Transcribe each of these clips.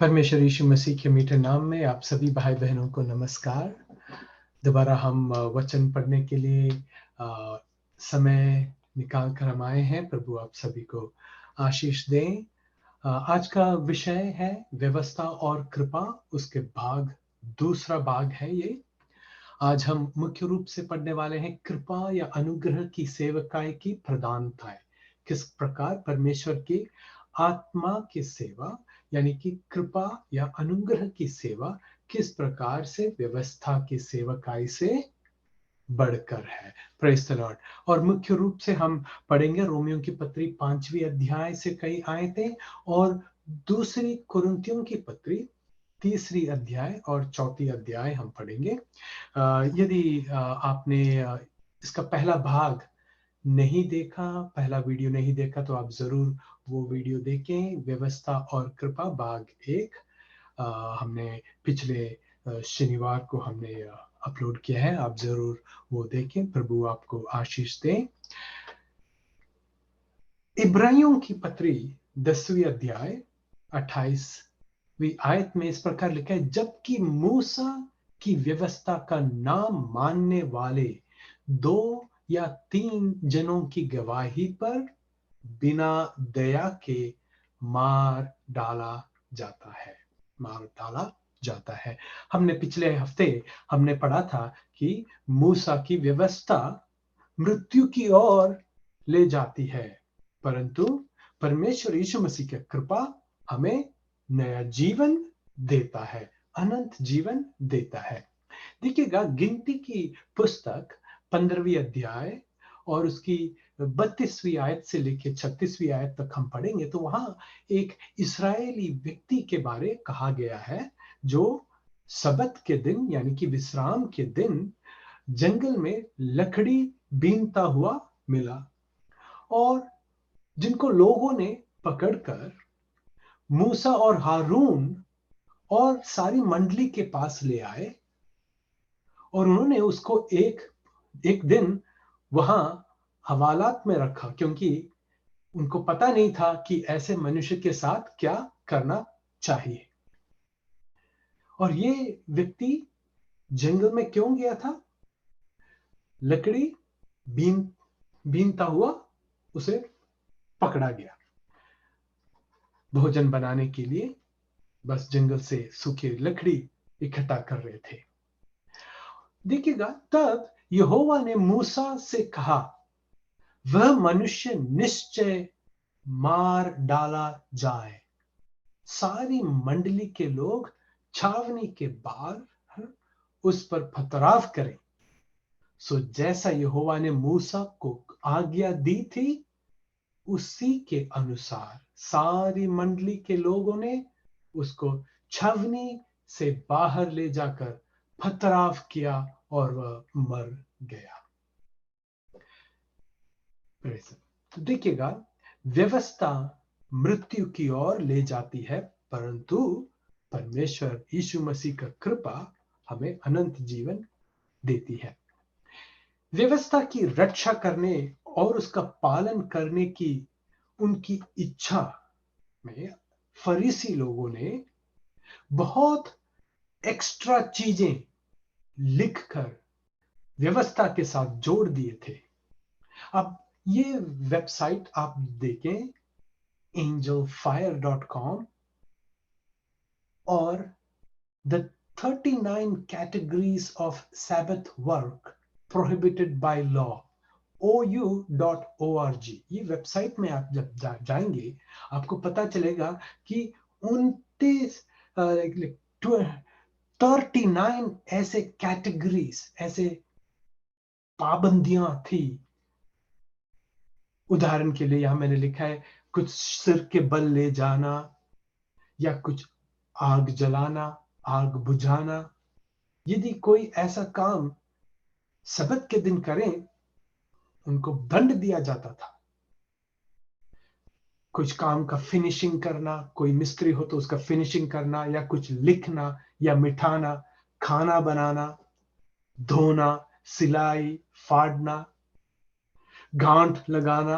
परमेश्वर यीशु मसीह के मीठे नाम में आप सभी भाई बहनों को नमस्कार। दोबारा हम वचन पढ़ने के लिए समय निकाल कर हम आए हैं। प्रभु आप सभी को आशीष दें। आज का विषय है व्यवस्था और कृपा, उसके दूसरा भाग है ये। आज हम मुख्य रूप से पढ़ने वाले हैं कृपा या अनुग्रह की सेवकाई की प्रधानताएं। किस प्रकार परमेश्वर की आत्मा की सेवा यानी कि कृपा या अनुग्रह की सेवा किस प्रकार से व्यवस्था की सेवकाई से बढ़कर है। Praise the Lord. और मुख्य रूप से हम पढ़ेंगे रोमियो की पत्री 5वीं अध्याय से कई आयतें और दूसरी कुरिन्थियों की पत्री 3री अध्याय और 4 अध्याय हम पढ़ेंगे। यदि आपने इसका पहला भाग नहीं देखा, पहला वीडियो नहीं देखा, तो आप जरूर वो वीडियो देखें। व्यवस्था और कृपा भाग 1 हमने पिछले शनिवार को हमने अपलोड किया है। आप जरूर वो देखें। प्रभु आपको आशीष दें। इब्रानियों की पत्री 10वीं अध्याय 28वीं आयत में इस प्रकार लिखा है, जबकि मूसा की व्यवस्था का नाम मानने वाले 2 या 3 जनों की गवाही पर बिना दया के मार डाला जाता है। हमने पिछले हफ्ते हमने पढ़ा था कि मूसा की व्यवस्था मृत्यु की ओर ले जाती है, परंतु परमेश्वर यीशु मसीह की कृपा हमें नया जीवन देता है, अनंत जीवन देता है। देखिएगा, गिनती की पुस्तक 15वीं अध्याय और उसकी 32वीं आयत से लेकर 36वीं आयत तक हम पढ़ेंगे, तो वहां एक इस्राएली व्यक्ति के बारे कहा गया है जो सबत के दिन यानी कि विश्राम के दिन जंगल में लकड़ी बीनता हुआ मिला और जिनको लोगों ने पकड़कर मूसा और हारून और सारी मंडली के पास ले आए और उन्होंने उसको एक दिन वहां हवालात में रखा, क्योंकि उनको पता नहीं था कि ऐसे मनुष्य के साथ क्या करना चाहिए। और ये व्यक्ति जंगल में क्यों गया था? लकड़ी बीनता हुआ उसे पकड़ा गया भोजन बनाने के लिए। बस जंगल से सूखी लकड़ी इकट्ठा कर रहे थे। देखिएगा, तब यहोवा ने मूसा से कहा, वह मनुष्य निश्चय मार डाला जाए। सारी मंडली के लोग छावनी के बाहर उस पर पथराव करें। सो जैसा यहोवा ने मूसा को आज्ञा दी थी, उसी के अनुसार सारी मंडली के लोगों ने उसको छावनी से बाहर ले जाकर पथराव किया और वह मर गया। देखिएगा, व्यवस्था मृत्यु की ओर ले जाती है, परंतु परमेश्वर यीशु मसीह का कृपा हमें अनंत जीवन देती है। व्यवस्था की रक्षा करने और उसका पालन करने की उनकी इच्छा में फरीसी लोगों ने बहुत एक्स्ट्रा चीजें लिखकर व्यवस्था के साथ जोड़ दिए थे। अब ये वेबसाइट आप देखें, angelfire.com, और the 39 categories of Sabbath work prohibited by law, ou.org। ये वेबसाइट में आप जब जाएंगे आपको पता चलेगा कि 39 ऐसे कैटेगरीज, ऐसे पाबंदियां थी। उदाहरण के लिए यहां मैंने लिखा है, कुछ सिर के बल ले जाना, या कुछ आग जलाना, आग बुझाना। यदि कोई ऐसा काम सबत के दिन करें, उनको दंड दिया जाता था। कुछ काम का फिनिशिंग करना, कोई मिस्त्री हो तो उसका फिनिशिंग करना, या कुछ लिखना या मिटाना, खाना बनाना, धोना, सिलाई, फाड़ना, गांठ लगाना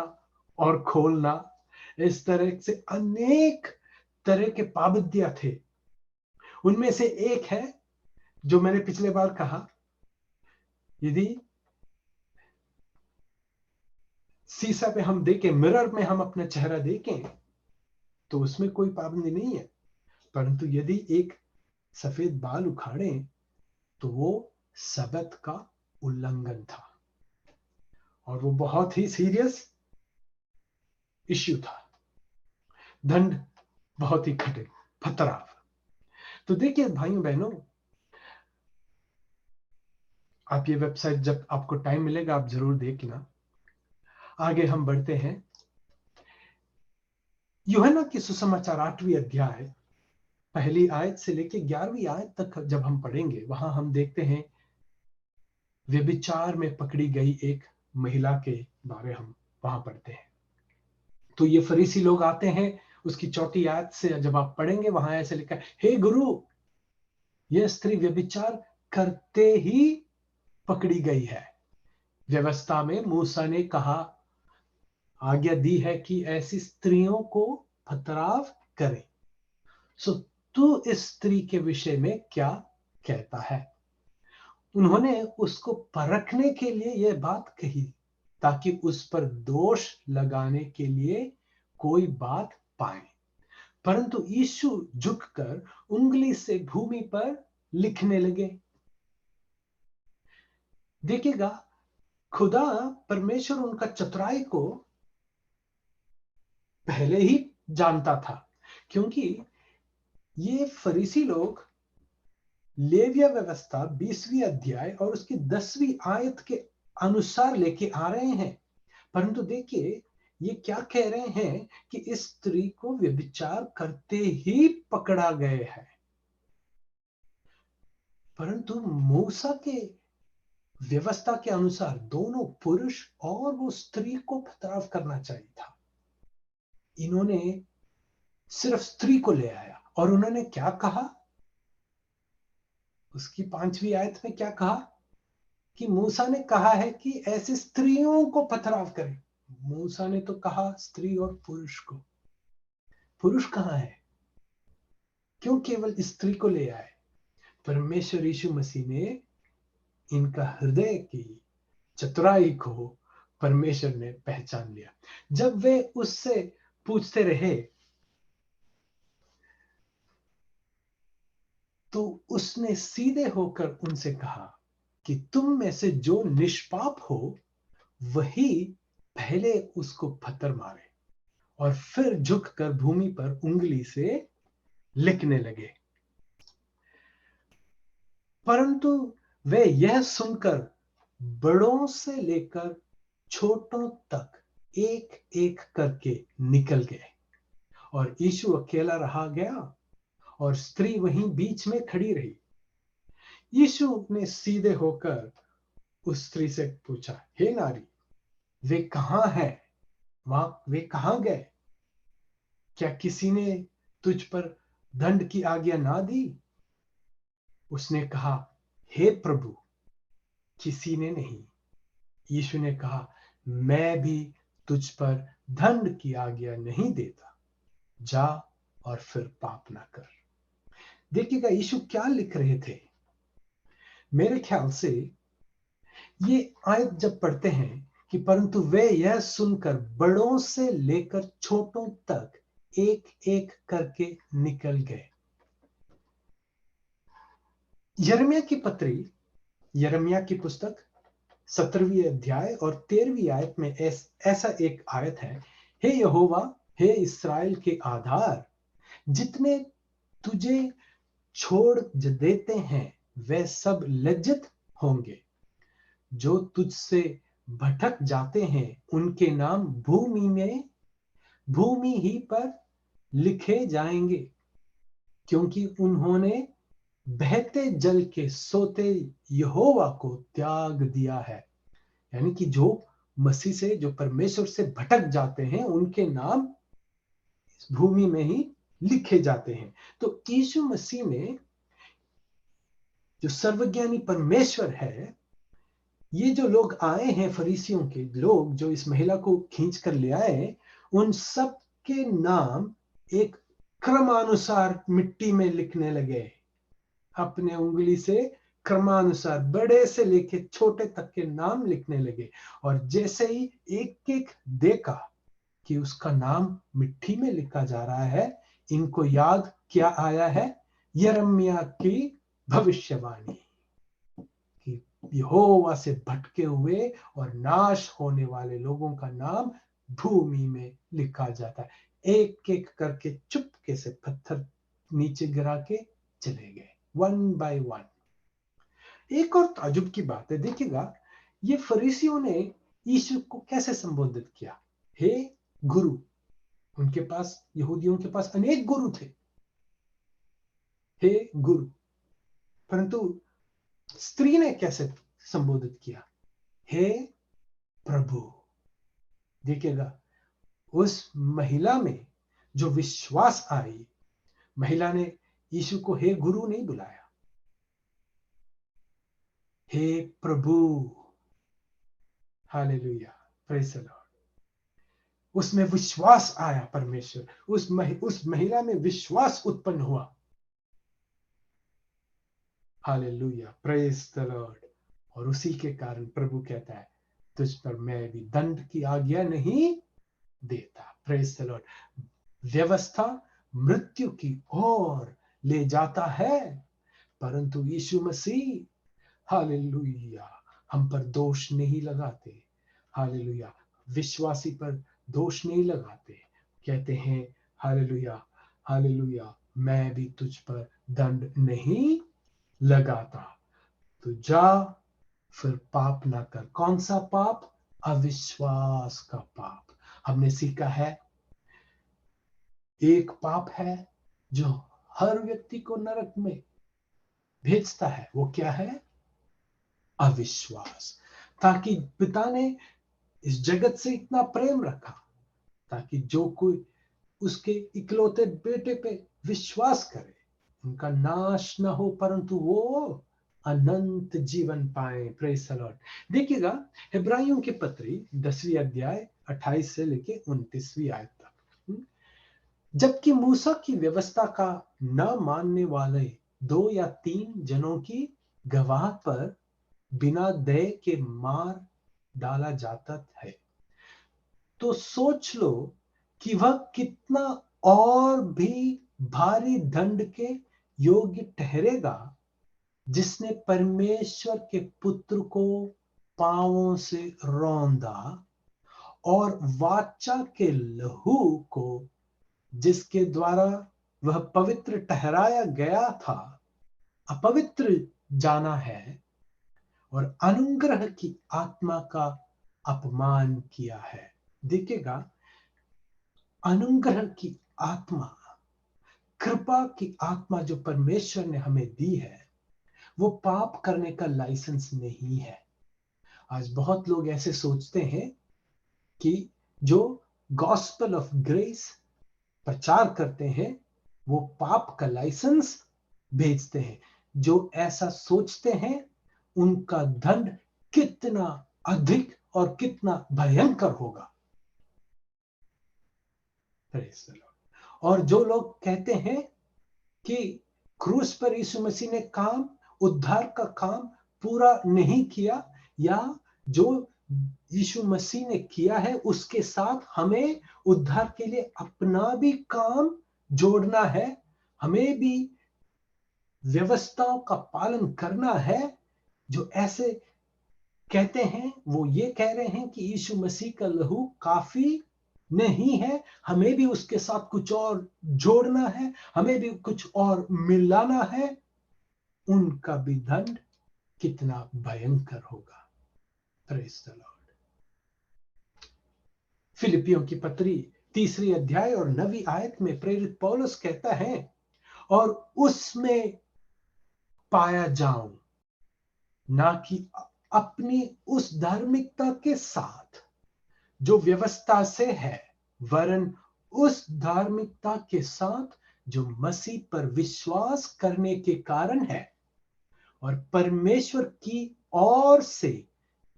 और खोलना, इस तरह से अनेक तरह के पाबंदियां थे। उनमें से एक है जो मैंने पिछले बार कहा, यदि शीशा पे हम देखें, मिरर में हम अपना चेहरा देखें तो उसमें कोई पाबंदी नहीं है, परंतु यदि एक सफेद बाल उखाड़ें तो वो सबत का उल्लंघन था और वो बहुत ही सीरियस इश्यू था, दंड बहुत ही कठिन, खतरा। तो देखिए भाइयों बहनों, आप ये वेबसाइट जब आपको टाइम मिलेगा आप जरूर देखना। आगे हम बढ़ते हैं। यूहन्ना की सुसमाचार 8वीं अध्याय पहली आयत से लेकर 11वीं आयत तक जब हम पढ़ेंगे, वहां हम देखते हैं व्यभिचार में पकड़ी गई एक महिला के बारे हम वहां पढ़ते हैं। तो ये फरीसी लोग आते हैं, उसकी 4ठी आयत से जब आप पढ़ेंगे वहां ऐसे लिखा है, हे गुरु, यह स्त्री व्यभिचार करते ही पकड़ी गई है। व्यवस्था में मूसा ने कहा, आज्ञा दी है कि ऐसी स्त्रियों को पथराव करें। सो तू इस स्त्री के विषय में क्या कहता है? उन्होंने उसको परखने के लिए यह बात कही ताकि उस पर दोष लगाने के लिए कोई बात पाए। परंतु यीशु झुककर उंगली से भूमि पर लिखने लगे। देखिएगा, खुदा परमेश्वर उनका चतुराई को पहले ही जानता था, क्योंकि ये फरीसी लोग लेविया व्यवस्था 20वीं अध्याय और उसकी 10वीं आयत के अनुसार लेके आ रहे हैं। परंतु देखिए ये क्या कह रहे हैं कि इस स्त्री को व्यभिचार करते ही पकड़ा गया है। परंतु मूसा के व्यवस्था के अनुसार दोनों पुरुष और वो स्त्री को पथराव करना चाहिए था। इन्होंने सिर्फ स्त्री को ले आया और उन्होंने क्या कहा, उसकी 5वीं आयत में क्या कहा कि मूसा ने कहा है कि ऐसी स्त्रियों को पथराव करें। मूसा ने तो कहा स्त्री और पुरुष को। पुरुष कहां है? क्यों केवल स्त्री को ले आए? परमेश्वर यीशु मसीह ने इनका हृदय की चतुराई को परमेश्वर ने पहचान लिया। जब वे उससे पूछते रहे तो उसने सीधे होकर उनसे कहा कि तुम में से जो निष्पाप हो वही पहले उसको पत्थर मारे। और फिर झुककर भूमि पर उंगली से लिखने लगे। परंतु वे यह सुनकर बड़ों से लेकर छोटों तक एक एक करके निकल गए और यीशु अकेला रहा गया और स्त्री वहीं बीच में खड़ी रही। यीशु ने सीधे होकर उस स्त्री से पूछा, हे नारी, वे कहां है? वे कहां गए? क्या किसी ने तुझ पर दंड की आज्ञा ना दी? उसने कहा, हे प्रभु, किसी ने नहीं। यीशु ने कहा, मैं भी तुझ पर दंड की आज्ञा नहीं देता, जा और फिर पाप ना कर। देखिएगा यीशु क्या लिख रहे थे। मेरे ख्याल से ये आयत जब पढ़ते हैं कि परंतु वे यह सुनकर बड़ों से लेकर छोटों तक एक एक करके निकल गए। यिर्मयाह की पत्री, यिर्मयाह की पुस्तक 17वीं अध्याय और 13वीं आयत में ऐसा एक आयत है, हे यहोवा, हे इस्राएल के आधार, जितने तुझे छोड़ देते हैं वे सब लज्जित होंगे। जो तुझसे भटक जाते हैं उनके नाम भूमि ही पर लिखे जाएंगे, क्योंकि उन्होंने बहते जल के सोते यहोवा को त्याग दिया है। यानी कि जो मसीह से, जो परमेश्वर से भटक जाते हैं उनके नाम इस भूमि में ही लिखे जाते हैं। तो यीशु मसीह में जो सर्वज्ञानी परमेश्वर है, ये जो लोग आए हैं, फरीसियों के लोग जो इस महिला को खींच कर ले आए, उन सब के नाम एक क्रमानुसार मिट्टी में लिखने लगे। अपने उंगली से क्रमानुसार बड़े से लेके छोटे तक के नाम लिखने लगे। और जैसे ही एक एक देखा कि उसका नाम मिट्टी में लिखा जा रहा है, इनको याद क्या आया है? यिर्मयाह की भविष्यवाणी कि यहोवा से भटके हुए और नाश होने वाले लोगों का नाम भूमि में लिखा जाता है। एक एक करके चुपके से पत्थर नीचे गिरा के चले गए, वन बाय वन। एक और ताजुब की बात है, देखिएगा, ये फरीसियों ने यीशु को कैसे संबोधित किया? हे गुरु। उनके पास, यहूदियों के पास अनेक गुरु थे, हे गुरु। परंतु स्त्री ने कैसे संबोधित किया? हे प्रभु। देखिएगा, उस महिला में जो विश्वास आई, महिला ने यीशु को हे गुरु नहीं बुलाया, हे प्रभु। Hallelujah, praise the Lord. उसमें विश्वास आया परमेश्वर, उस महिला में विश्वास उत्पन्न हुआ। Hallelujah, praise the Lord. और उसी के कारण प्रभु कहता है, तुझ पर मैं भी दंड की आज्ञा नहीं देता। Praise the Lord. व्यवस्था मृत्यु की ओर ले जाता है, परंतु यीशु मसीह, हालेलुया, हम पर दोष नहीं लगाते। हालेलुया, विश्वासी पर दोष नहीं लगाते। कहते हैं, हालेलुया, हालेलुया, मैं भी तुझ पर दंड नहीं लगाता। तो जा, फिर पाप ना कर। कौन सा पाप? अविश्वास का पाप। हमने सीखा है, एक पाप है जो हर व्यक्ति को नरक में भेजता है। वो क्या है? अविश्वास। ताकि पिता ने इस जगत से इतना प्रेम रखा, ताकि जो कोई उसके इकलौते बेटे पे विश्वास करे, उनका नाश न हो, परंतु वो अनंत जीवन पाए। Praise the Lord. देखिएगा, इब्रानियों की पत्री 10वीं अध्याय 28 से लेके 29वीं आयत तक। जबकि मूसा की व्यवस्था का न मानने वाले 2 या 3 जनों की गवाह पर बिना दया के मार डाला जाता है, तो सोच लो कि वह कितना और भी भारी दंड के योग्य ठहरेगा, जिसने परमेश्वर के पुत्र को पांवों से रौंदा और वाचा के लहू को, जिसके द्वारा वह पवित्र ठहराया गया था, अपवित्र जाना है, और अनुग्रह की आत्मा का अपमान किया है। देखिएगा, अनुग्रह की आत्मा, कृपा की आत्मा जो परमेश्वर ने हमें दी है, वो पाप करने का लाइसेंस नहीं है। आज बहुत लोग ऐसे सोचते हैं कि जो गॉस्पेल ऑफ ग्रेस प्रचार करते हैं, वो पाप का लाइसेंस भेजते हैं। जो ऐसा सोचते हैं, उनका दंड कितना अधिक और कितना भयंकर होगा। और जो लोग कहते हैं कि क्रूस पर यीशु मसीह ने उद्धार का काम पूरा नहीं किया, या जो यीशु मसीह ने किया है उसके साथ हमें उद्धार के लिए अपना भी काम जोड़ना है, हमें भी व्यवस्थाओं का पालन करना है, जो ऐसे कहते हैं, वो ये कह रहे हैं कि यीशु मसीह का लहू काफी नहीं है, हमें भी उसके साथ कुछ और जोड़ना है, हमें भी कुछ और मिलाना है। उनका भी दंड कितना भयंकर होगा। Praise the Lord. फिलिपियों की पत्री 3री अध्याय और 9वीं आयत में प्रेरित पौलुस कहता है, और उसमें पाया जाऊं, ना कि अपनी उस धार्मिकता के साथ जो व्यवस्था से है, वरन उस धार्मिकता के साथ जो मसीह पर विश्वास करने के कारण है और परमेश्वर की ओर से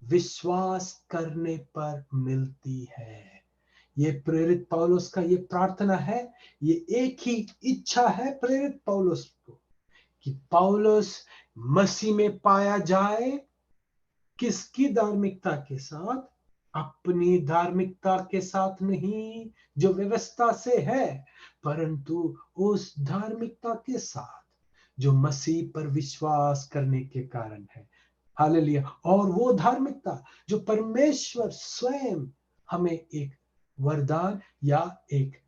विश्वास करने पर मिलती है। ये प्रेरित पौलुस का ये प्रार्थना है, ये एक ही इच्छा है प्रेरित पौलुस को, कि पौलुस मसीह में पाया जाए, किसकी धार्मिकता के साथ? अपनी धार्मिकता के साथ नहीं जो व्यवस्था से है, परंतु उस धार्मिकता के साथ जो मसीह पर विश्वास करने के कारण है। हालेलुया। और वो धार्मिकता जो परमेश्वर स्वयं हमें एक वरदान या एक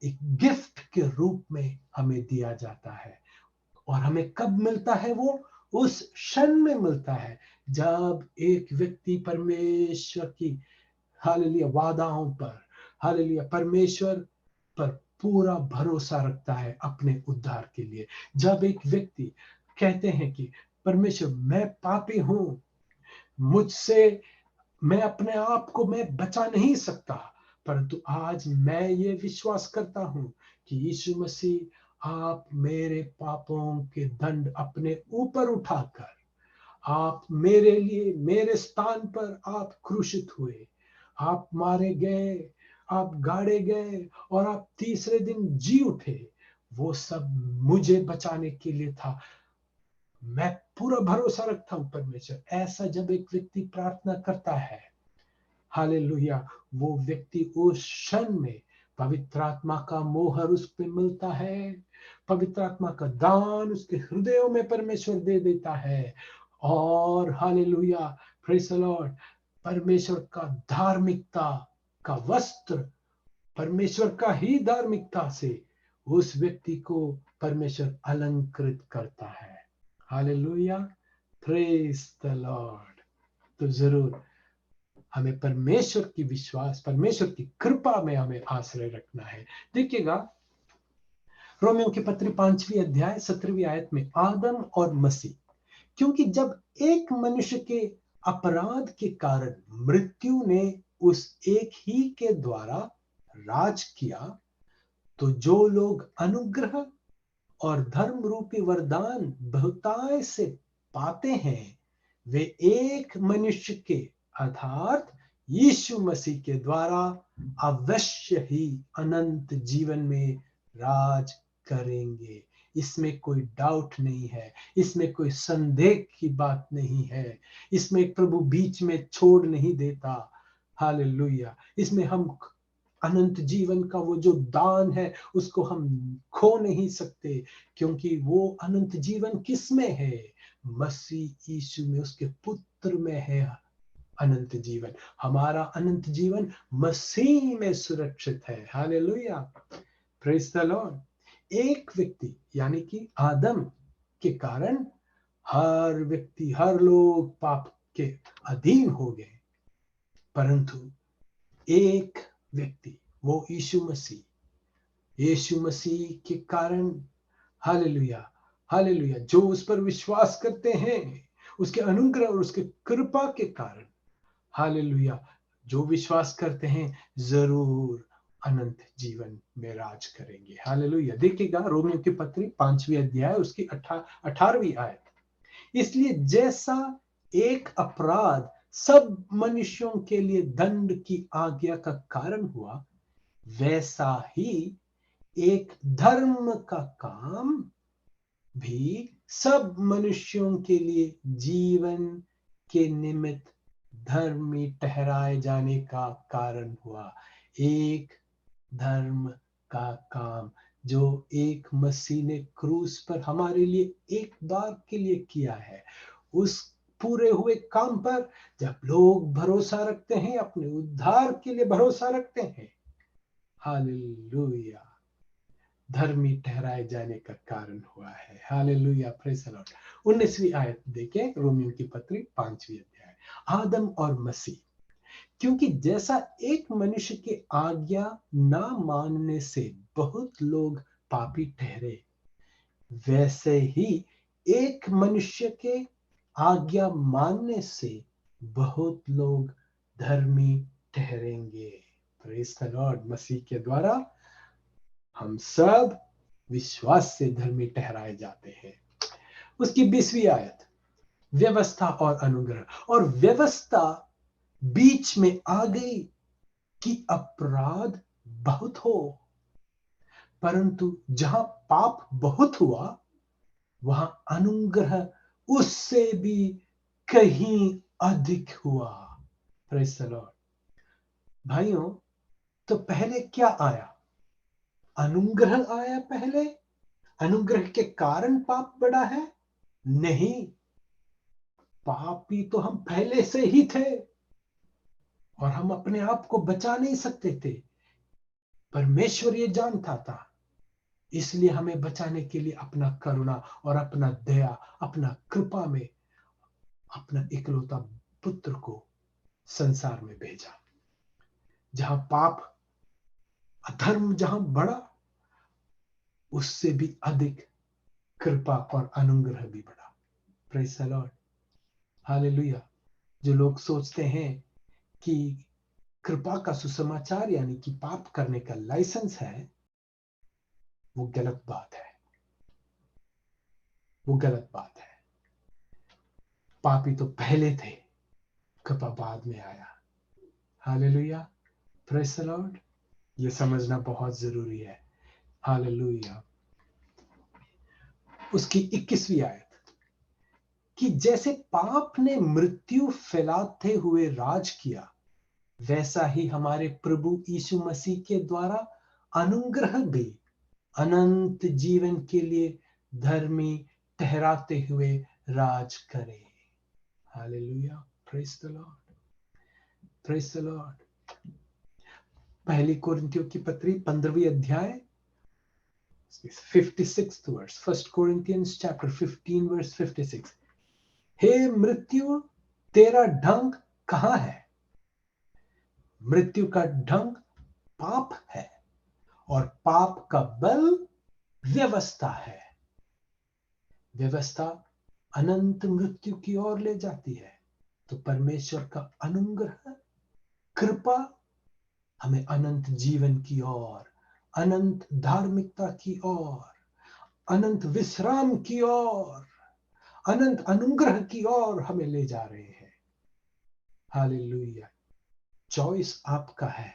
गिफ्ट के रूप में हमें दिया जाता है। और हमें कब मिलता है? वो उस क्षण में मिलता है जब एक व्यक्ति परमेश्वर की हालेलुया वादाओं पर, हालेलुया परमेश्वर पर पूरा भरोसा रखता है अपने उद्धार के लिए। जब एक व्यक्ति कहते हैं कि परमेश्वर मैं पापी हूं, मुझसे मैं अपने आप को मैं बचा नहीं सकता, परंतु आज मैं ये विश्वास करता हूं कि यीशु मसीह आप मेरे पापों के दंड अपने ऊपर उठाकर आप मेरे लिए मेरे स्थान पर आप क्रूशित हुए, आप मारे गए, आप गाड़े गए और आप तीसरे दिन जी उठे। वो सब मुझे बचाने के लिए था। मैं पूरा भरोसा रखता हूं परमेश्वर। ऐसा जब एक व्यक्ति प्रार्थना करता है, हालेलुया, वो व्यक्ति उस क्षण में पवित्र आत्मा का मोहर उस पे मिलता है, पवित्र आत्मा का दान उसके हृदयों में परमेश्वर दे देता है। और हालेलुया, प्रेज द लॉर्ड, परमेश्वर का धार्मिकता का वस्त्र, परमेश्वर का ही धार्मिकता से उस व्यक्ति को परमेश्वर अलंकृत करता है। Hallelujah, praise the Lord. तो जरूर हमें परमेश्वर की विश्वास, परमेश्वर की कृपा में हमें आश्रय रखना है। देखिएगा रोमियो की पत्री 5वीं अध्याय 17वीं आयत में, आदम और मसीह, क्योंकि जब एक मनुष्य के अपराध के कारण मृत्यु ने उस एक ही के द्वारा राज किया, तो जो लोग अनुग्रह और धर्म रूपी वरदान बहुताय से पाते हैं, वे एक मनुष्य के अर्थात यीशु मसीह के द्वारा अवश्य ही अनंत जीवन में राज करेंगे। इसमें कोई डाउट नहीं है, इसमें कोई संदेह की बात नहीं है, इसमें प्रभु बीच में छोड़ नहीं देता। हालेलुया। इसमें हम अनंत जीवन का वो जो दान है उसको हम खो नहीं सकते, क्योंकि वो अनंत जीवन किस में है? मसीह यीशु में, उसके पुत्र में है अनंत जीवन। हमारा अनंत जीवन मसीह में सुरक्षित है। Hallelujah, praise the Lord. एक व्यक्ति यानी कि आदम के कारण हर व्यक्ति, हर लोग पाप के अधीन हो गए, परंतु एक व्यक्ति, वो यीशु मसीह के कारण, हालेलुया हालेलुया, जो उस पर विश्वास करते हैं, उसके अनुग्रह और उसके कृपा के कारण, हालेलुया, जो विश्वास करते हैं जरूर अनंत जीवन में राज करेंगे। हालेलुया। देखिएगा रोमियो की पत्री 5वीं अध्याय उसकी 18वीं आयत, इसलिए जैसा एक अपराध सब मनुष्यों के लिए दंड की आज्ञा का कारण हुआ, वैसा ही एक धर्म का काम भी सब मनुष्यों के लिए जीवन के निमित्त धर्मी ठहराए जाने का कारण हुआ। एक धर्म का काम जो एक मसीह ने क्रूस पर हमारे लिए एक बार के लिए किया है, उस पूरे हुए काम पर जब लोग भरोसा रखते हैं, अपने उद्धार के लिए भरोसा रखते हैं, हालेलुया, धर्मी ठहराए जाने का कारण हुआ है। Hallelujah, praise the Lord. 19वीं आयत देखें रोमियो की पत्री 5वीं अध्याय, आदम और मसीह, क्योंकि जैसा एक मनुष्य के आज्ञा ना मानने से बहुत लोग पापी ठहरे, वैसे ही एक मनुष्य के आज्ञा मानने से बहुत लोग धर्मी ठहरेंगे। Praise the Lord. मसीह के द्वारा हम सब विश्वास से धर्मी ठहराए जाते हैं। उसकी 20वीं आयत, व्यवस्था और अनुग्रह। और व्यवस्था बीच में आ गई कि अपराध बहुत हो, परंतु जहां पाप बहुत हुआ, वहां अनुग्रह उससे भी कहीं अधिक हुआ। Praise the Lord. भाइयों, तो पहले क्या आया? अनुग्रह आया पहले? अनुग्रह के कारण पाप बढ़ा है? नहीं, पापी तो हम पहले से ही थे और हम अपने आप को बचा नहीं सकते थे। परमेश्वर ये जानता था, इसलिए हमें बचाने के लिए अपना करुणा और अपना दया, अपना कृपा में अपना इकलौता पुत्र को संसार में भेजा। जहां पाप, अधर्म जहां बढ़ा, उससे भी अधिक कृपा और अनुग्रह भी बढ़ा। Praise the Lord, hallelujah. जो लोग सोचते हैं कि कृपा का सुसमाचार यानी कि पाप करने का लाइसेंस है, वो गलत बात है। वो गलत बात है। पापी तो पहले थे, कृपा बाद में आया। Hallelujah, praise the Lord. ये समझना बहुत जरूरी है। हालेलुया। उसकी 21वीं आयत, कि जैसे पाप ने मृत्यु फैलाते हुए राज किया, वैसा ही हमारे प्रभु यीशु मसीह के द्वारा अनुग्रह भी अनंत जीवन के लिए धर्मी ठहराते हुए राज करे। Hallelujah, praise the Lord, praise the Lord. पहली कोरिन्थियों की पत्री 15वीं अध्याय 56th verse, 1 Corinthians chapter 15 verse 56। हे मृत्यु, तेरा ढंग कहां है? मृत्यु का ढंग पाप है और पाप का बल व्यवस्था है। व्यवस्था अनंत मृत्यु की ओर ले जाती है, तो परमेश्वर का अनुग्रह, कृपा हमें अनंत जीवन की ओर, अनंत धार्मिकता की ओर, अनंत विश्राम की ओर, अनंत अनुग्रह की ओर हमें ले जा रहे हैं। हालेलुया। चॉइस आपका है,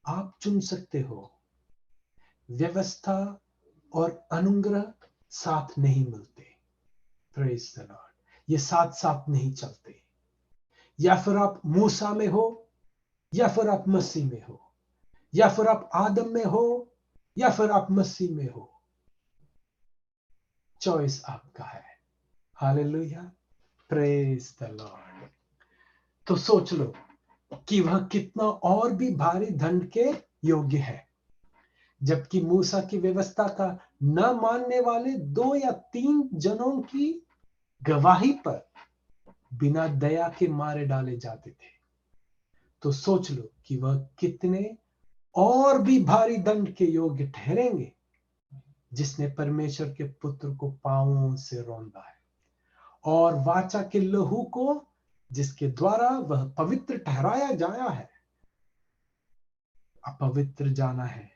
आप चुन सकते हो। व्यवस्था और अनुग्रह साथ नहीं मिलते। प्रेज द लॉर्ड, ये साथ साथ नहीं चलते। या फिर आप मूसा में हो, या फिर आप मसीह में हो, या फिर आप आदम में हो, या फिर आप मसीह में हो। चॉइस आपका है। Hallelujah, praise the Lord. तो सोच लो कि वह कितना और भी भारी दंड के योग्य है, जबकि मूसा की व्यवस्था का न मानने वाले 2 या 3 जनों की गवाही पर बिना दया के मारे डाले जाते थे। तो सोच लो कि वह कितने और भी भारी दंड के योग्य ठहरेंगे, जिसने परमेश्वर के पुत्र को पांवों से रौंदा है और वाचा के लहू को, जिसके द्वारा वह पवित्र ठहराया जाया है, अपवित्र जाना है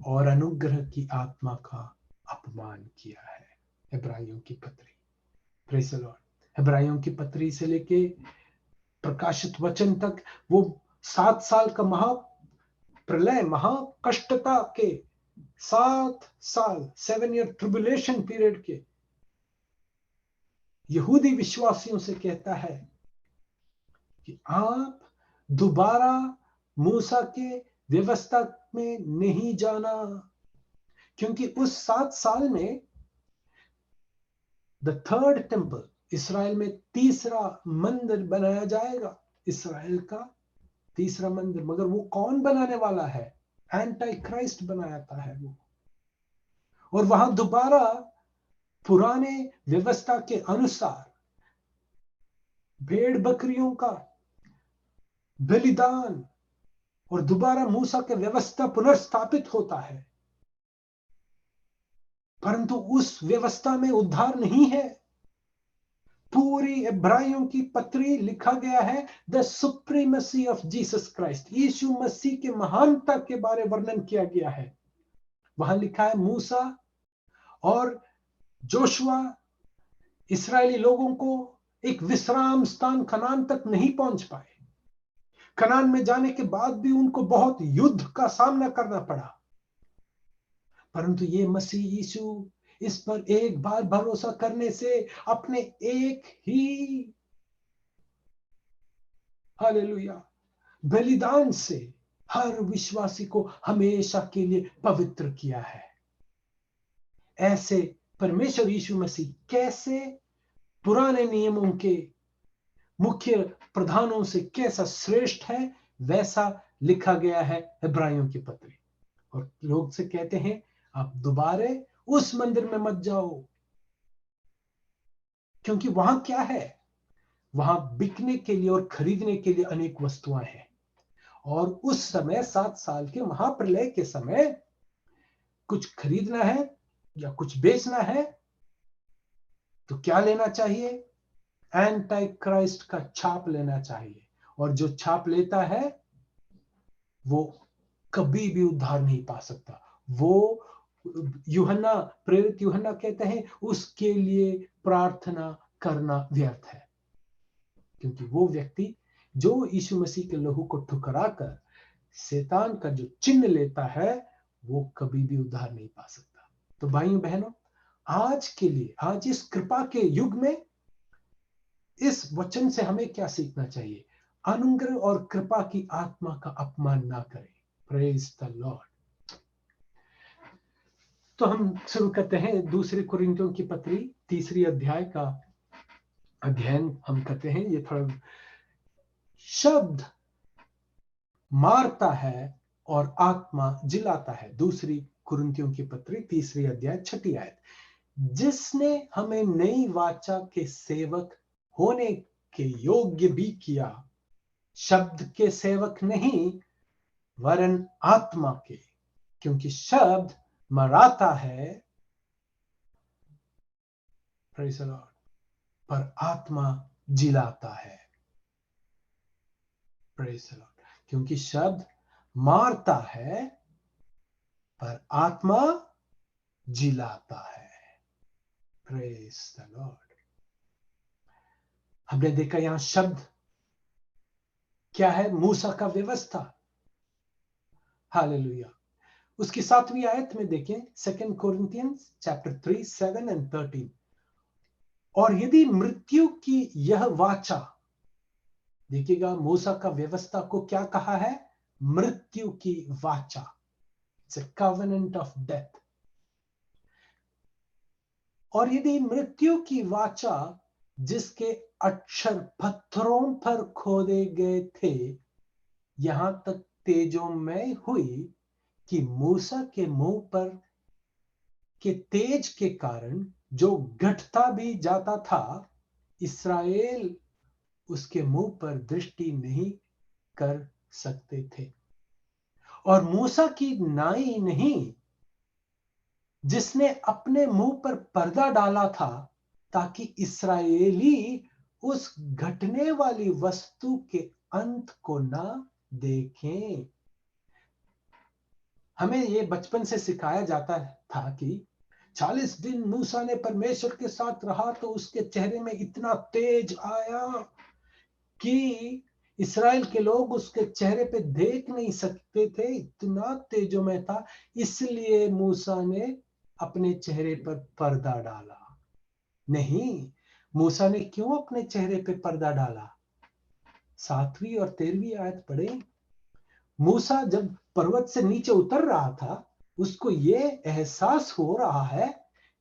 और अनुग्रह की आत्मा का अपमान किया है। इब्रानियों की पत्री, प्रेज़ द लॉर्ड। इब्रानियों की पत्री से लेके प्रकाशित वचन तक वो 7 साल का महा प्रलय, महा कष्टता के 7 साल, 7 ईयर ट्रिबुलेशन पीरियड के यहूदी विश्वासियों से कहता है कि आप दोबारा मूसा के व्यवस्था में नहीं जाना, क्योंकि उस 7 साल में द थर्ड टेम्पल, इसराइल में तीसरा मंदिर बनाया जाएगा। इसराइल का तीसरा मंदिर, मगर वो कौन बनाने वाला है? एंटी क्राइस्ट बनाता है वो। और वहां दोबारा पुराने व्यवस्था के अनुसार भेड़ बकरियों का बलिदान और दोबारा मूसा के व्यवस्था पुनर्स्थापित होता है, परंतु उस व्यवस्था में उद्धार नहीं है। पूरी इब्रानियों की पत्री लिखा गया है the supremacy of Jesus Christ, यीशु मसीह के महानता के बारे वर्णन किया गया है। वहां लिखा है मूसा और जोशुआ इस्राएली लोगों को एक विश्राम स्थान कनान तक नहीं पहुंच पाए। कनान में जाने के बाद भी उनको बहुत युद्ध का सामना करना पड़ा, परंतु ये मसीह यीशु इस पर एक बार भरोसा करने से अपने एक ही हालेलुया बलिदान से हर विश्वासी को हमेशा के लिए पवित्र किया है। ऐसे परमेश्वर यीशु मसीह कैसे पुराने नियमों के मुख्य प्रधानों से कैसा श्रेष्ठ है, वैसा लिखा गया है इब्रानियों की पत्री। और लोग से कहते हैं आप दोबारा उस मंदिर में मत जाओ, क्योंकि वहां क्या है, वहां बिकने के लिए और खरीदने के लिए अनेक वस्तुएं हैं। और उस समय 7 साल के महाप्रलय के समय कुछ खरीदना है या कुछ बेचना है तो क्या लेना चाहिए? एंटी क्राइस्ट का छाप लेना चाहिए। और जो छाप लेता है वो कभी भी उद्धार नहीं पा सकता। वो यूहन्ना, प्रेरित यूहन्ना कहते हैं उसके लिए प्रार्थना करना व्यर्थ है, क्योंकि वो व्यक्ति जो यीशु मसीह के लहू को ठुकरा कर शैतान का जो चिन्ह लेता है वो कभी भी उद्धार नहीं पा सकता। तो भाइयों बहनों, आज के लिए, आज इस कृपा के युग में इस वचन से हमें क्या सीखना चाहिए? अनुग्रह और कृपा की आत्मा का अपमान ना करें। Praise the Lord. तो हम शुरू करते हैं दूसरे कुरिन्थियों की पत्री 3 अध्याय का अध्ययन हम करते हैं। ये थोड़ा शब्द मारता है और आत्मा जिलाता है। दूसरी कुरिन्थियों की पत्री 3 अध्याय 6 आयत, जिसने हमें नई वाचा के सेवक होने के योग्य भी किया, शब्द के सेवक नहीं वरन आत्मा के, क्योंकि शब्द मराता है पर आत्मा जिलाता है। क्योंकि शब्द मारता है पर आत्मा जिलाता है। Praise the Lord. हमने देखा यहां शब्द क्या है? मूसा का व्यवस्था। हालेलुया। उसकी 7वीं आयत में देखें, 2 कोरिन्थियंस चैप्टर 3 7 एंड 13। और यदि मृत्यु की यह वाचा, देखिएगा मूसा का व्यवस्था को क्या कहा है? मृत्यु की वाचा। It's a covenant of death. और यदि मृत्यु की वाचा जिसके अक्षर पत्थरों पर खोदे गए थे यहां तक तेजोमय हुई कि मूसा के मुंह पर के तेज के कारण जो घटता भी जाता था, इस्राएल उसके मुंह पर दृष्टि नहीं कर सकते थे। और मूसा की नाई नहीं, जिसने अपने मुंह पर पर्दा डाला था ताकि इस्राएली उस घटने वाली वस्तु के अंत को ना देखें। हमें ये बचपन से सिखाया जाता था कि 40 दिन मूसा ने परमेश्वर के साथ रहा तो उसके चेहरे में इतना तेज आया कि इस्राएल के लोग उसके चेहरे पे देख नहीं सकते थे, इतना तेजोमय था। इसलिए मूसा ने अपने चेहरे पर पर्दा डाला। नहीं, मूसा ने क्यों अपने चेहरे पे पर्दा डाला? 7वीं और 13वीं आयत पढ़े। मूसा जब पर्वत से नीचे उतर रहा था, उसको ये एहसास हो रहा है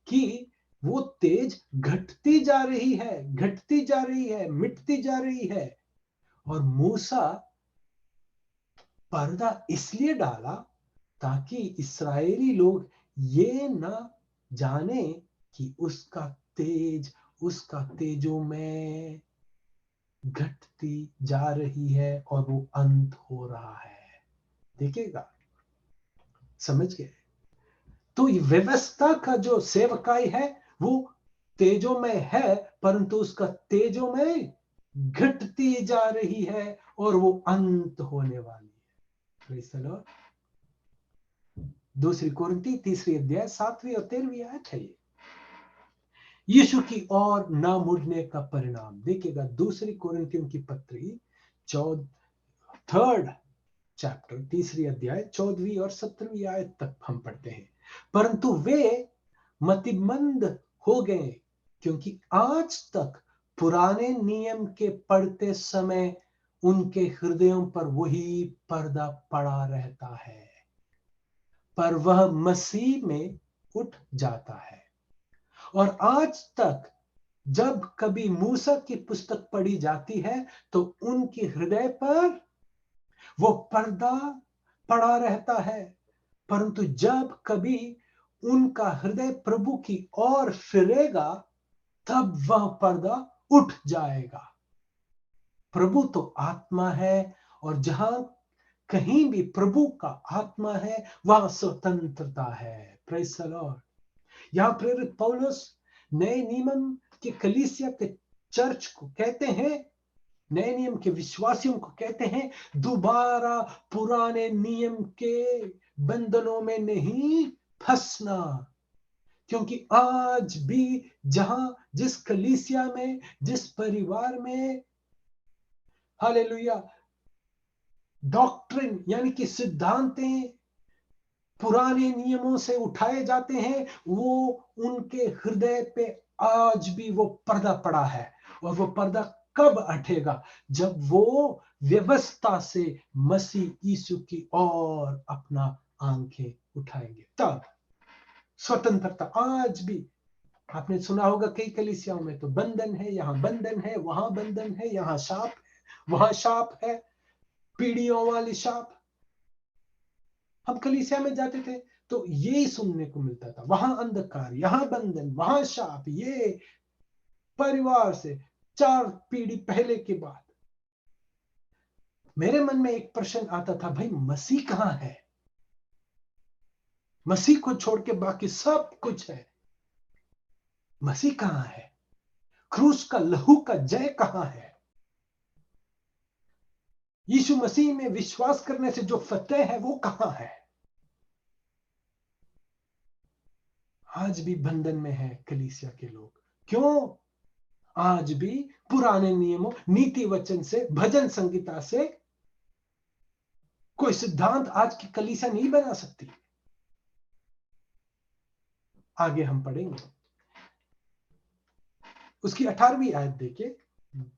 कि वो तेज घटती जा रही है, घटती जा रही है, मिटती जा रही है। और मूसा पर्दा इसलिए डाला ताकि इस्राएली लोग ये ना जाने कि उसका तेज, उसका तेजों में घटती जा रही है और वो अंत हो रहा है। देखिएगा, समझ गए? तो ये व्यवस्था का जो सेवकाई है वो तेजों में है, परंतु उसका तेजों में घटती जा रही है और वो अंत होने वाली है। Praise the Lord. दूसरी कोरिन्थी 3 अध्याय 7वीं और 13वीं आयत है ये। यीशु की ओर ना मुड़ने का परिणाम। देखिएगा, दूसरी कोरिन्थियों की पत्री 3rd चैप्टर 3 अध्याय 14वीं और 17वीं आयत तक हम पढ़ते हैं। परंतु वे मतिमंद हो गए, क्योंकि आज तक पुराने नियम के पढ़ते समय उनके हृदयों पर वही पर्दा पड़ा रहता है, पर वह मसीह में उठ जाता है। और आज तक जब कभी मूसा की पुस्तक पढ़ी जाती है तो उनके हृदय पर वो पर्दा पड़ा रहता है, परंतु जब कभी उनका हृदय प्रभु की ओर फिरेगा तब वह पर्दा उठ जाएगा। प्रभु तो आत्मा है, और जहां कहीं भी प्रभु का आत्मा है वहां स्वतंत्रता है। Praise the Lord. यहां प्रेरित पौलुस नए नियम के कलीसिया के चर्च को कहते हैं, नए नियम के विश्वासियों को कहते हैं, दोबारा पुराने नियम के बंधनों में नहीं फंसना। क्योंकि आज भी जहां जिस कलीसिया में, जिस परिवार में, हालेलुया, डॉक्ट्रिन यानी कि सिद्धांतें पुराने नियमों से उठाए जाते हैं, वो उनके हृदय पे आज भी वो पर्दा पड़ा है। और वो पर्दा कब हटेगा? जब वो व्यवस्था से मसीह यीशु की ओर अपना आंखें उठाएंगे, तब स्वतंत्रता। आज भी आपने सुना होगा कई कलीसियाओं में तो बंधन है, यहां बंधन है, वहां बंधन है, यहां शाप है, वहां शाप है, पीढ़ियों वाली शाप। हम कलीसिया में जाते थे तो ये सुनने को मिलता था, वहां अंधकार, यहां बंधन, वहां शाप, ये परिवार से 4 पीढ़ी पहले की बात। मेरे मन में एक प्रश्न आता था, भाई मसीह कहां है? मसीह को छोड़ के बाकी सब कुछ है, मसीह कहां है? क्रूस का लहू का जय कहां है? यीशु मसीह में विश्वास करने से जो फतेह है वो कहां है? आज भी बंधन में है कलीसिया के लोग। क्यों? आज भी पुराने नियमों, नीति वचन से, भजन संगीता से कोई सिद्धांत आज की कलीसिया नहीं बना सकती। आगे हम पढ़ेंगे उसकी 18वीं आयत देखिए,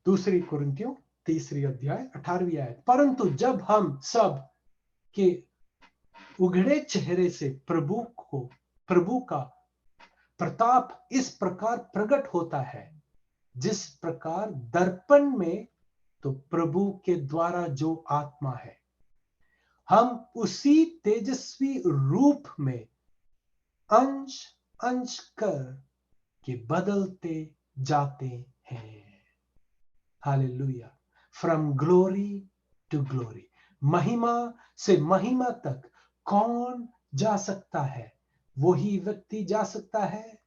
दूसरी कुरिन्थियों 3री अध्याय 18वीं आयत। परंतु जब हम सब के उघड़े चेहरे से प्रभु का प्रताप इस प्रकार प्रकट होता है, जिस प्रकार दर्पण में तो प्रभु के द्वारा जो आत्मा है, हम उसी तेजस्वी रूप में अंश अंश कर के बदलते जाते हैं। Hallelujah. From glory to glory, महिमा से महिमा तक कौन जा सकता है? वही व्यक्ति जा सकता है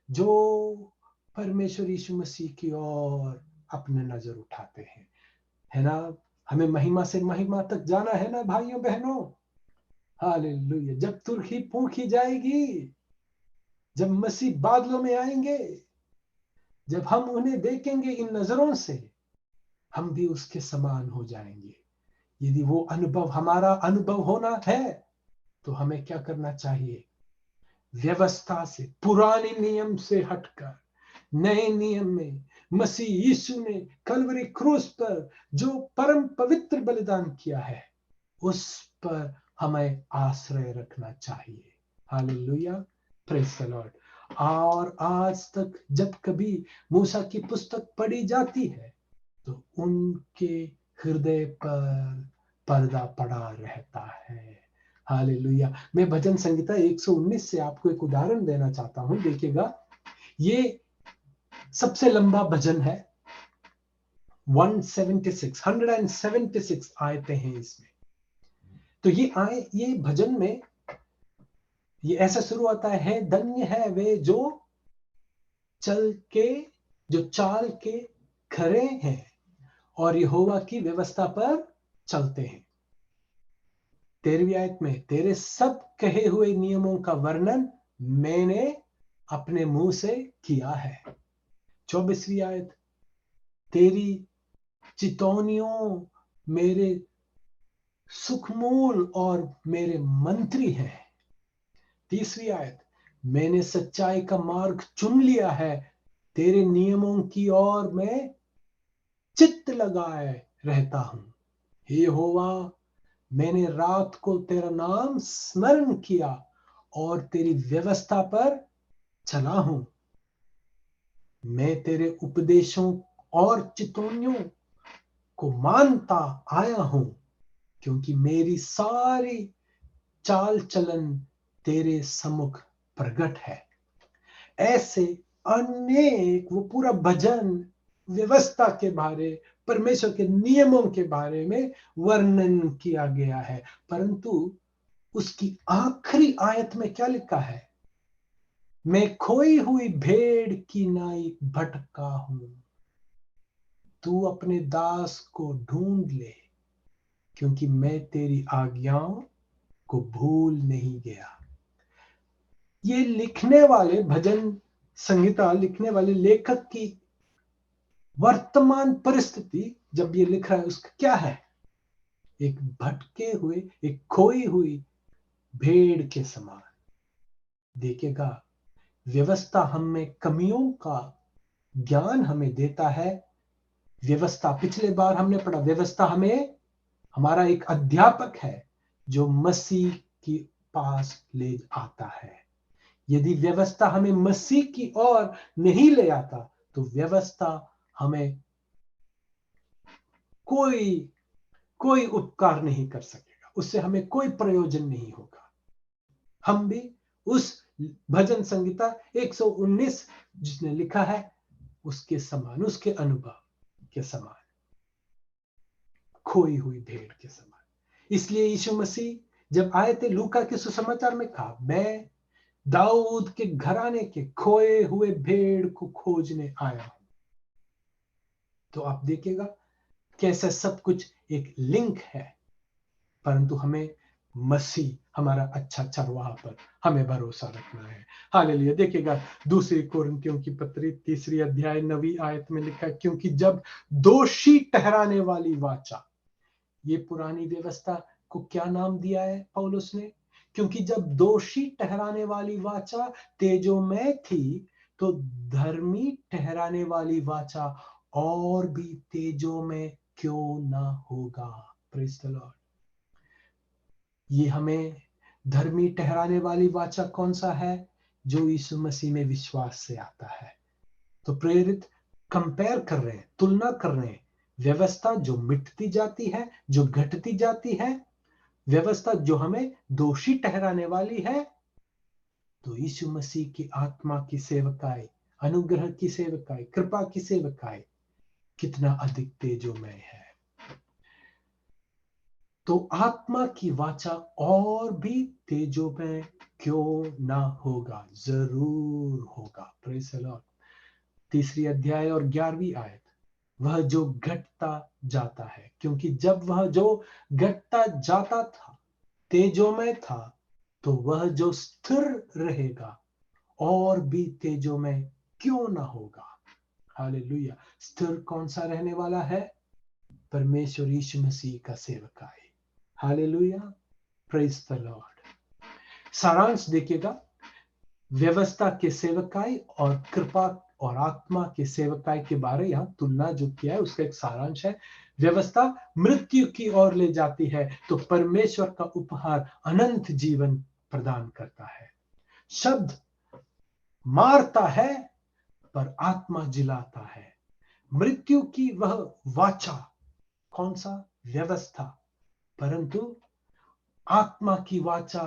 जो परमेश्वर यीशु मसीह की ओर अपने नजर उठाते हैं, है ना? हमें महिमा से महिमा तक जाना है ना भाइयों बहनों। हालेलुया। जब तुरही फूंकी जाएगी, जब मसीह बादलों में आएंगे, जब हम उन्हें देखेंगे इन नजरों से, हम भी उसके समान हो जाएंगे। यदि वो अनुभव हमारा अनुभव होना है तो हमें क्या करना चाहिए? व्यवस्था से, पुराने नियम से हटकर नए नियम में मसीह यीशु ने कलवरी क्रूस पर जो परम पवित्र बलिदान किया है, उस पर हमें आश्रय रखना चाहिए। हालेलुया। Praise the Lord. और आज तक जब कभी मूसा की पुस्तक पढ़ी जाती है तो उनके हृदय पर पर्दा पड़ा रहता है। हालेलुया। मैं भजन संगीता 119 से आपको एक उदाहरण देना चाहता हूं। देखिएगा, ये सबसे लंबा भजन है। 176 आयतें हैं इसमें। तो ये भजन में ये ऐसा शुरू होता है, धन्य है वे जो चाल के खरे हैं और यहोवा की व्यवस्था पर चलते हैं। 13वीं आयत में, तेरे सब कहे हुए नियमों का वर्णन मैंने अपने मुंह से किया है। 24वीं आयत, तेरी चितौनियों मेरे सुखमूल और मेरे मंत्री हैं। 30वीं आयत, मैंने सच्चाई का मार्ग चुन लिया है, तेरे नियमों की ओर मैं चित्त लगाए रहता हूं। हे यहोवा, मैंने रात को तेरा नाम स्मरण किया और तेरी व्यवस्था पर चला हूं। मैं तेरे उपदेशों और चितौनियों को मानता आया हूं, क्योंकि मेरी सारी चाल चलन तेरे सम्मुख प्रकट है। ऐसे अनेक, वो पूरा भजन व्यवस्था के बारे, परमेश्वर के नियमों के बारे में वर्णन किया गया है। परंतु उसकी आखिरी आयत में क्या लिखा है? मैं खोई हुई भेड़ की नाई भटका हूं, तू अपने दास को ढूंढ ले, क्योंकि मैं तेरी आज्ञाओं को भूल नहीं गया। ये लिखने वाले, भजन संहिता लिखने वाले लेखक की वर्तमान परिस्थिति जब ये लिख रहा है, उसका क्या है? एक भटके हुए, एक खोई हुई भेड़ के समान। देखिएगा, व्यवस्था हमें कमियों का ज्ञान हमें देता है। व्यवस्था, पिछले बार हमने पढ़ा, व्यवस्था हमें, हमारा एक अध्यापक है जो मसीह के पास ले आता है। यदि व्यवस्था हमें मसीह की ओर नहीं ले आता, तो व्यवस्था हमें कोई उपकार नहीं कर सकेगा, उससे हमें कोई प्रयोजन नहीं होगा। हम भी उस भजन संहिता 119 जिसने लिखा है उसके समान, उसके अनुभव के समान, खोई हुई भेड़ के समान। इसलिए यीशु मसीह जब आए थे, लूका के सुसमाचार में कहा, मैं दाऊद के घराने के खोए हुए भेड़ को खोजने आया हूं। तो आप देखिएगा कैसे सब कुछ एक लिंक है। परंतु हमें मसीह, हमारा अच्छा चरवाहा पर हमें भरोसा रखना है। हालेलुया। देखिएगा, दूसरी कोरिन्थियों की पत्री 3 अध्याय 9 आयत में लिखा है, क्योंकि जब दोषी ठहराने वाली वाचा, ये पुरानी व्यवस्था को क्या नाम दिया है पौलुस ने? क्योंकि जब दोषी ठहराने वाली वाचा तेजोमय थी, तो धर्मी ठहराने वाली वाचा और भी तेजोमय क्यों ना होगा। Praise the Lord. ये हमें धर्मी ठहराने वाली वाचा कौन सा है? जो यीशु मसीह में विश्वास से आता है। तो प्रेरित कंपेयर कर रहे हैं, तुलना कर रहे हैं, व्यवस्था जो मिटती जाती है, जो घटती जाती है, व्यवस्था जो हमें दोषी ठहराने वाली है, तो यीशु मसीह की आत्मा की सेवकाई, अनुग्रह की सेवकाई, कृपा की सेवकाई कितना अधिक तेजोमय है। तो आत्मा की वाचा और भी तेजोमय क्यों ना होगा? जरूर होगा। Praise the Lord. 3 अध्याय और 11वीं आयत, वह जो घटता जाता है, क्योंकि जब वह जो घटता जाता था, तेजोमय था, तो वह जो स्थिर रहेगा और भी तेजोमय क्यों ना होगा। हालेलुया। स्थिर कौन सा रहने वाला है? परमेश्वर यीशु मसीह का सेवक है। हालेलुया। Praise the Lord. सारांश देखिएगा, व्यवस्था के सेवकाई और कृपा और आत्मा के सेवकाई के बारे यहां तुलना जो किया है, उसका एक सारांश है। व्यवस्था मृत्यु की ओर ले जाती है, तो परमेश्वर का उपहार अनंत जीवन प्रदान करता है। शब्द मारता है, पर आत्मा जिलाता है। मृत्यु की वह वाचा, कौन सा? व्यवस्था। परंतु आत्मा की वाचा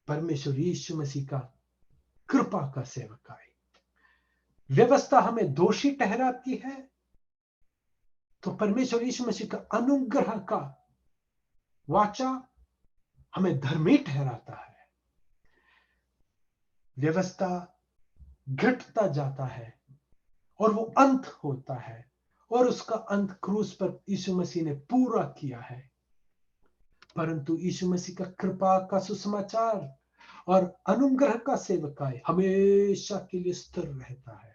परमेश्वर यीशु मसीह का कृपा का सेवक है। व्यवस्था हमें दोषी ठहराती है, तो परमेश्वर यीशु मसीह का अनुग्रह का वाचा हमें धर्मी ठहराता है। व्यवस्था घटता जाता है और वो अंत होता है, और उसका अंत क्रूस पर यीशु मसीह ने पूरा किया है। परंतु यीशु मसीह का कृपा का सुसमाचार और अनुग्रह का सेवकाई हमेशा के लिए स्थिर रहता है।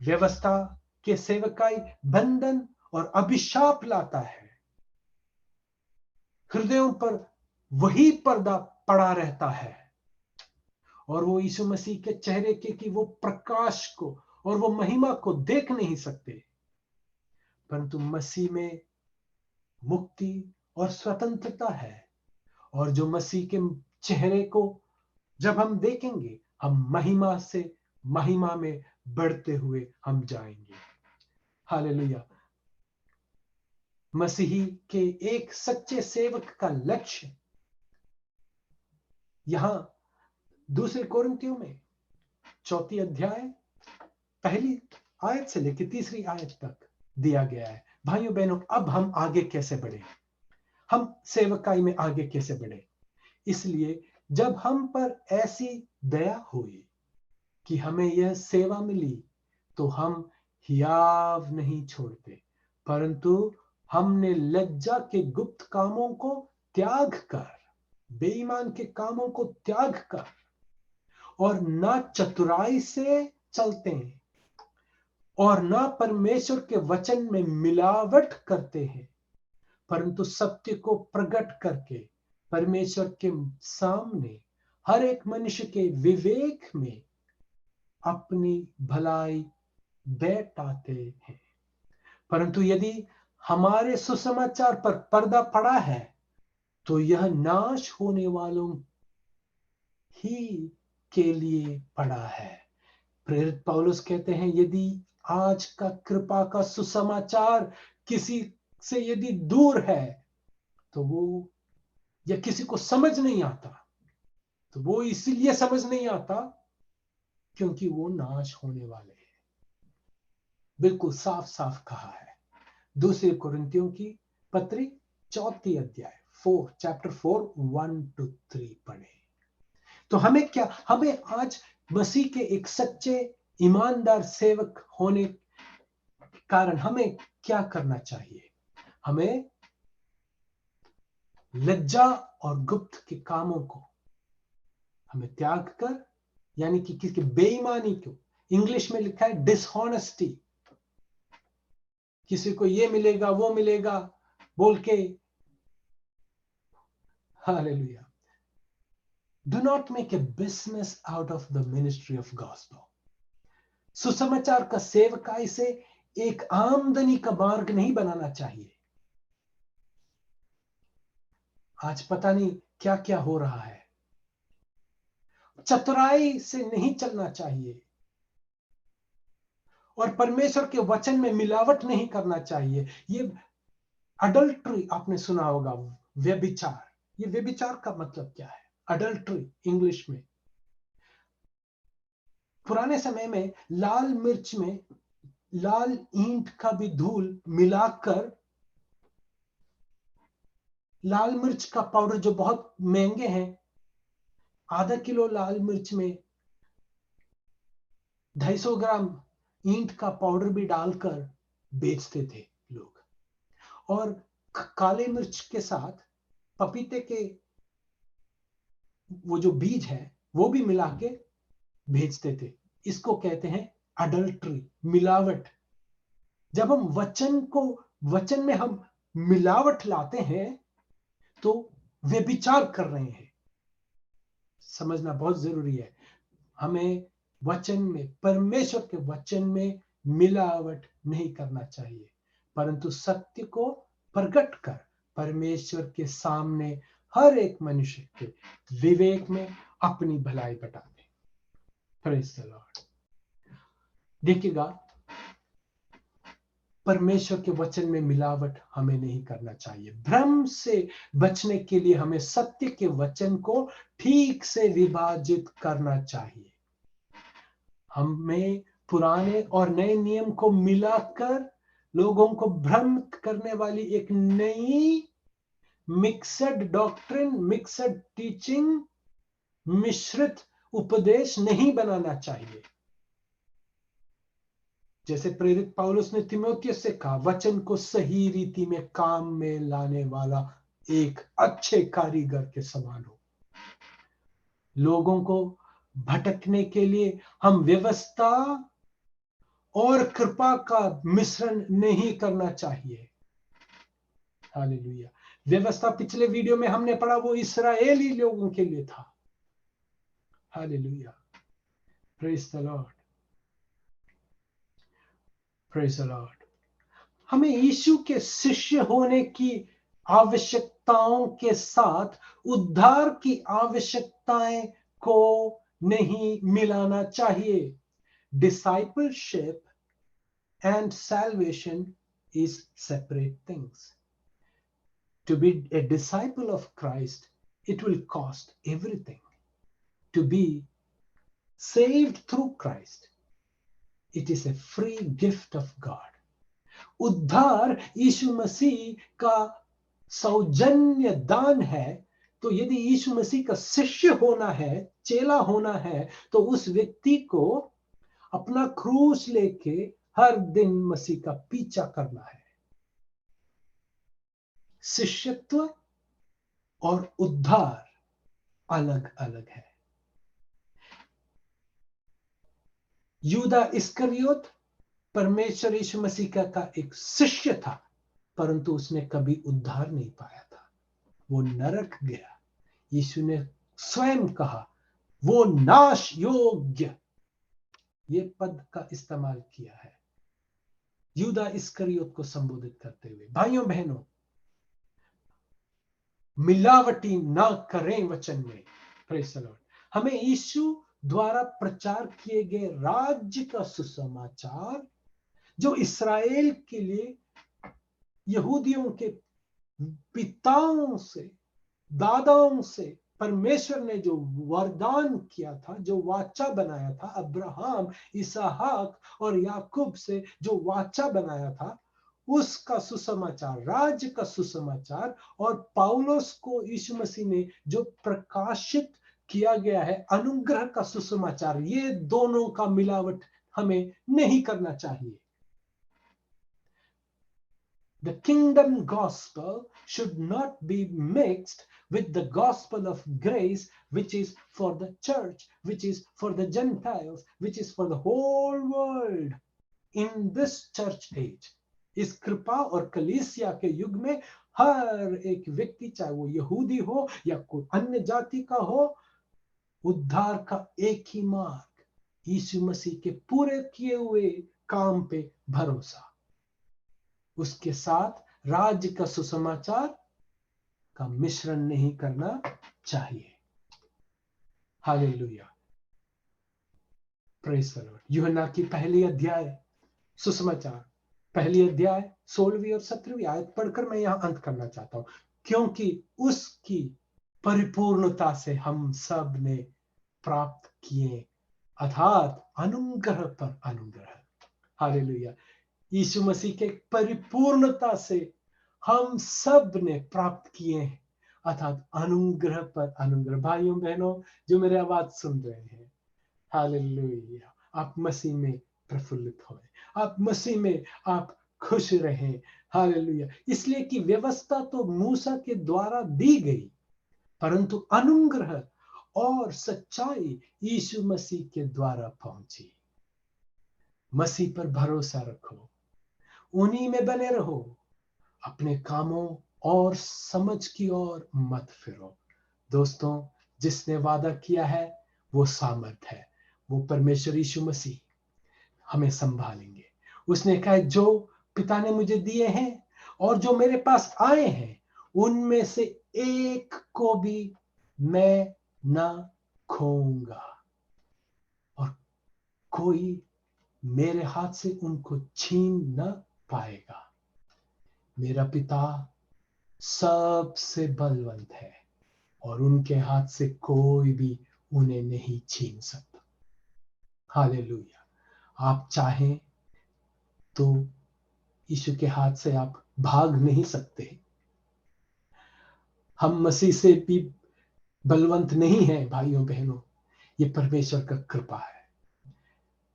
व्यवस्था के सेवकाई बंधन और अभिशाप लाता है। हृदयों पर वही पर्दा पड़ा रहता है। और वो यीशु मसीह के चेहरे के की वो प्रकाश को और वो महिमा को देख नहीं सकते, परंतु मसीह में मुक्ति और स्वतंत्रता है। और जो मसीह के चेहरे को जब हम देखेंगे, हम महिमा से महिमा में बढ़ते हुए हम जाएंगे। हालेलुया। मसीही के एक सच्चे सेवक का लक्ष्य यहां दूसरे कोरिन्थियों में 4 अध्याय पहली आयत से लेकर 3 आयत तक दिया गया है। भाइयों बहनों, अब हम आगे कैसे बढ़े, हम सेवकाई में आगे कैसे बढ़े? इसलिए जब हम पर ऐसी दया हुई कि हमें यह सेवा मिली, तो हम हियाव नहीं छोड़ते, परंतु हमने लज्जा के गुप्त कामों को त्याग कर, बेईमान के कामों को त्याग कर, और ना चतुराई से चलते हैं और ना परमेश्वर के वचन में मिलावट करते हैं, परंतु सत्य को प्रकट करके परमेश्वर के सामने हर एक मनुष्य के विवेक में अपनी भलाई बैठाते हैं। परंतु यदि हमारे सुसमाचार पर पर्दा पड़ा है, तो यह नाश होने वालों ही के लिए पड़ा है। प्रेरित पौलुस कहते हैं, यदि आज का कृपा का सुसमाचार किसी से यदि दूर है, तो वो या किसी को समझ नहीं आता, तो वो इसीलिए समझ नहीं आता क्योंकि वो नाश होने वाले हैं। बिल्कुल साफ साफ कहा है। दूसरे कोरिन्थियों की पत्री 4 अध्याय 4 चैप्टर 4 1-3 पढ़े। तो हमें क्या, हमें आज मसीह के एक सच्चे ईमानदार सेवक होने के कारण हमें क्या करना चाहिए? हमें लज्जा और गुप्त के कामों को हमें त्याग कर, यानी कि किसी बेईमानी को, इंग्लिश में लिखा है डिसऑनेस्टी, किसी को ये मिलेगा वो मिलेगा बोल के, hallelujah, do not make a business out of the ministry of gospel. सुसमाचार का सेवकाई से एक आमदनी का मार्ग नहीं बनाना चाहिए। आज पता नहीं क्या क्या हो रहा है। चतुराई से नहीं चलना चाहिए और परमेश्वर के वचन में मिलावट नहीं करना चाहिए। ये अडल्ट्री आपने सुना होगा, व्यभिचार। ये व्यभिचार का मतलब क्या है? अडल्ट्री इंग्लिश में। पुराने समय में लाल मिर्च में लाल ईंट का भी धूल मिलाकर, लाल मिर्च का पाउडर जो बहुत महंगे हैं, आधा किलो लाल मिर्च में 250 ग्राम ईंट का पाउडर भी डालकर बेचते थे लोग। और काले मिर्च के साथ पपीते के वो जो बीज है वो भी मिला के भेजते थे। इसको कहते हैं अडल्ट्री, मिलावट। जब हम वचन में हम मिलावट लाते हैं तो व्यभिचार कर रहे हैं। समझना बहुत जरूरी है। हमें वचन में, परमेश्वर के वचन में मिलावट नहीं करना चाहिए, परंतु सत्य को प्रकट कर परमेश्वर के सामने हर एक मनुष्य के विवेक में अपनी भलाई बता दे। Praise the Lord. देखिएगा, परमेश्वर के वचन में मिलावट हमें नहीं करना चाहिए। भ्रम से बचने के लिए हमें सत्य के वचन को ठीक से विभाजित करना चाहिए। हमें पुराने और नए नियम को मिलाकर लोगों को भ्रम करने वाली एक नई मिक्सड डॉक्ट्रिन, मिक्सड टीचिंग, मिश्रित उपदेश नहीं बनाना चाहिए। जैसे प्रेरित पौलुस ने तीमुथियुस से कहा, वचन को सही रीति में काम में लाने वाला एक अच्छे कारीगर के समान हो। लोगों को भटकने के लिए हम व्यवस्था और कृपा का मिश्रण नहीं करना चाहिए। हालेलुया। व्यवस्था पिछले वीडियो में हमने पढ़ा वो इस्राएली लोगों के लिए था, hallelujah, praise the Lord, praise the Lord. हमें यीशु के शिष्य होने की आवश्यकताओं के साथ उद्धार की आवश्यकताएं को नहीं मिलाना चाहिए। Discipleship and salvation is separate things. To be a disciple of Christ, it will cost everything. To be saved through Christ, it is a free gift of God. उद्धार यीशु मसीह का सौजन्य दान है। तो यदि यीशु मसीह का शिष्य होना है, चेला होना है, तो उस व्यक्ति को अपना क्रूस लेके हर दिन मसीह का पीछा करना है। शिष्यत्व और उद्धार अलग अलग है। यूदा इस्करियोत परमेश्वर यीशु मसीह का एक शिष्य था, परंतु उसने कभी उद्धार नहीं पाया था। वो नरक गया। यीशु ने स्वयं कहा वो नाश योग्य, ये पद का इस्तेमाल किया है यूदा इस्करियोत को संबोधित करते हुए। भाइयों बहनों, मिलावटी ना करें वचन में। Praise the Lord. हमें यीशु द्वारा प्रचार किए गए राज्य का सुसमाचार, जो इस्राएल के लिए यहूदियों के पिताओं से, दादाओं से परमेश्वर ने जो वरदान किया था, जो वाचा बनाया था, अब्राहम, इसहाक और याकूब से जो वाचा बनाया था, उसका सुसमाचार, राज्य का सुसमाचार, और पौलुस को यीशु मसीह ने जो प्रकाशित किया गया है अनुग्रह का सुसमाचार, ये दोनों का मिलावट हमें नहीं करना चाहिए। The kingdom gospel should not be mixed with the gospel of grace, which is for the church, which is for the Gentiles, which is for the whole world in this church age. इस कृपा और कलीसिया के युग में हर एक व्यक्ति, चाहे वो यहूदी हो या कोई अन्य जाति का हो, उद्धार का एक ही मार्ग, यीशु मसीह के पूरे किए हुए काम पे भरोसा, उसके साथ राज्य का सुसमाचार का मिश्रण नहीं करना चाहिए। Hallelujah, praise the Lord. यूहन्ना की पहली अध्याय सुसमाचार, पहली अध्याय 16वीं और 17वीं आयत पढ़कर मैं यहां अंत करना चाहता हूं, क्योंकि उसकी परिपूर्णता से हम सब ने प्राप्त किए, अर्थात अनुग्रह पर अनुग्रह। हालेलुया, यीशु मसीह के परिपूर्णता से हम सब ने प्राप्त किए हैं, अर्थात अनुग्रह पर अनुग्रह। भाइयों बहनों जो मेरे आवाज सुन रहे हैं, हालेलुया, आप मसीह में प्रफुल्लित हों, आप मसीह में आप खुश रहें। हालेलुया, इसलिए कि व्यवस्था तो मूसा के द्वारा दी गई, परंतु अनुग्रह और सच्चाई यीशु मसीह के द्वारा पहुंची। मसीह पर भरोसा रखो, उन्हीं में बने रहो, अपने कामों और समझ की ओर मत फिरो। दोस्तों, जिसने वादा किया है वो सामर्थ है, वो परमेश्वर यीशु मसीह हमें संभालेंगे। उसने कहा जो पिता ने मुझे दिए हैं और जो मेरे पास आए हैं, उनमें से एक को भी मैं ना खोऊंगा और कोई मेरे हाथ से उनको छीन न पाएगा। मेरा पिता सबसे बलवंत है और उनके हाथ से कोई भी उन्हें नहीं छीन सकता। हालेलुया, आप चाहें तो यीशु के हाथ से आप भाग नहीं सकते। हम मसीह से भी बलवंत नहीं हैं भाइयों बहनों, ये परमेश्वर का कृपा है।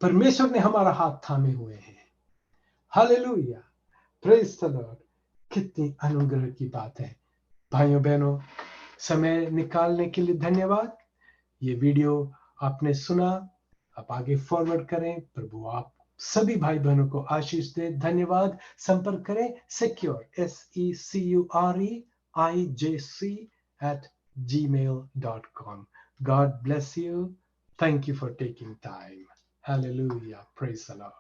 परमेश्वर ने हमारा हाथ थामे हुए हैं। Hallelujah, praise the Lord. कितनी अनुग्रह की बात है। भाइयों बहनों, समय निकालने के लिए धन्यवाद। ये वीडियो आपने सुना, आप आगे फॉरवर्ड करें। प्रभु आप सभी भाई बहनों को आशीष दे। धन्यवाद। संपर्क करें secure SECUREIJC @gmail.com। God bless you. Thank you for taking time. Hallelujah. Praise the Lord.